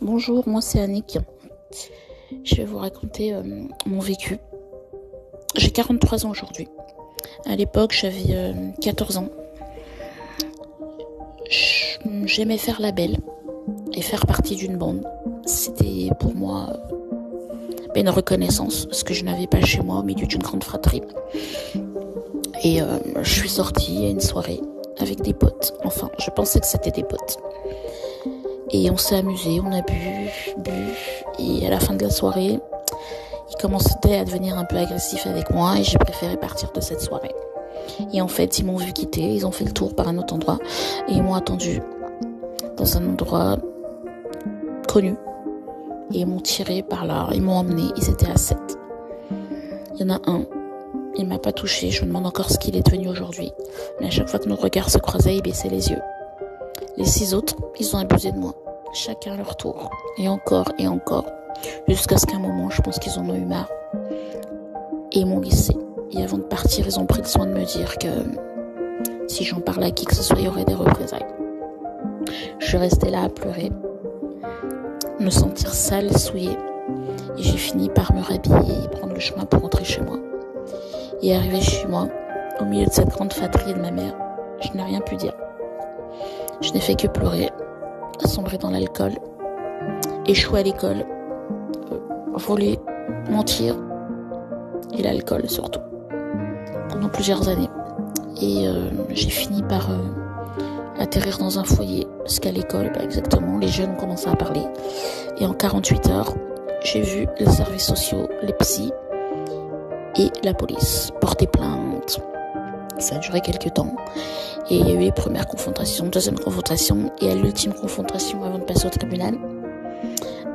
Bonjour, moi c'est Annick. Je vais vous raconter mon vécu. J'ai 43 ans aujourd'hui. À l'époque, j'avais 14 ans. J'aimais faire la belle et faire partie d'une bande. C'était pour moi une reconnaissance, ce que je n'avais pas chez moi au milieu d'une grande fratrie. Et je suis sortie à une soirée avec des potes. Enfin, je pensais que c'était des potes. Et on s'est amusé, on a bu. Et à la fin de la soirée, il commençait à devenir un peu agressif avec moi et j'ai préféré partir de cette soirée. Et en fait, ils m'ont vu quitter, ils ont fait le tour par un autre endroit et ils m'ont attendu dans un endroit connu. Et ils m'ont tiré par là, ils m'ont emmené, ils étaient à 7. Il y en a un, il m'a pas touché, je me demande encore ce qu'il est devenu aujourd'hui. Mais à chaque fois que nos regards se croisaient, il baissait les yeux. Les 6 autres, ils ont abusé de moi, chacun à leur tour, et encore, jusqu'à ce qu'à un moment, je pense qu'ils en ont eu marre, et ils m'ont laissé. Et avant de partir, ils ont pris le soin de me dire que si j'en parlais à qui que ce soit, il y aurait des représailles. Je suis restée là à pleurer, me sentir sale, souillée, et j'ai fini par me rhabiller et prendre le chemin pour rentrer chez moi. Et arrivé chez moi, au milieu de cette grande fratrie de ma mère, je n'ai rien pu dire. Je n'ai fait que pleurer, sombrer dans l'alcool, échouer à l'école, voler, mentir, et l'alcool surtout, pendant plusieurs années. Et j'ai fini par atterrir dans un foyer, parce qu'à l'école, exactement, les jeunes ont commencé à parler. Et en 48 heures, j'ai vu les services sociaux, les psys et la police porter plainte. Ça a duré quelques temps. Et il y a eu les premières confrontations, deuxième confrontation, et à l'ultime confrontation avant de passer au tribunal,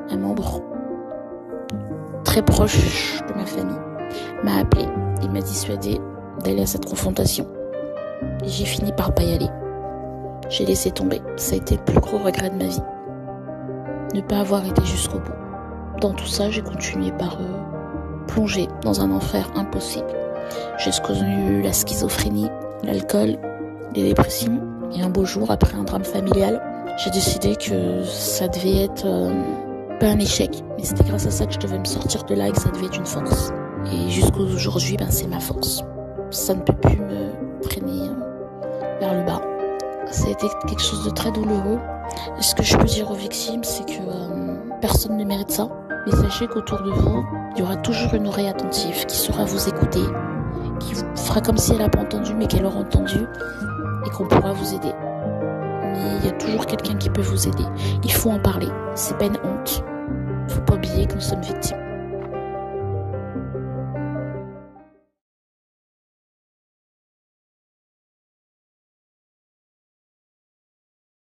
un membre très proche de ma famille m'a appelé. Il m'a dissuadé d'aller à cette confrontation. Et j'ai fini par pas y aller. J'ai laissé tomber. Ça a été le plus gros regret de ma vie. Ne pas avoir été jusqu'au bout. Dans tout ça, j'ai continué par plonger dans un enfer impossible. J'ai connu la schizophrénie, l'alcool, les dépressions. Et un beau jour, après un drame familial, j'ai décidé que ça devait être pas un échec, mais c'était grâce à ça que je devais me sortir de là et que ça devait être une force. Et jusqu'à aujourd'hui, c'est ma force. Ça ne peut plus me traîner vers le bas. Ça a été quelque chose de très douloureux. Et ce que je peux dire aux victimes, c'est que personne ne mérite ça. Mais sachez qu'autour de vous, il y aura toujours une oreille attentive qui saura vous écouter, qui vous fera comme si elle n'a pas entendu, mais qu'elle aura entendu, et qu'on pourra vous aider. Mais il y a toujours quelqu'un qui peut vous aider. Il faut en parler. C'est pas une honte. Faut pas oublier que nous sommes victimes.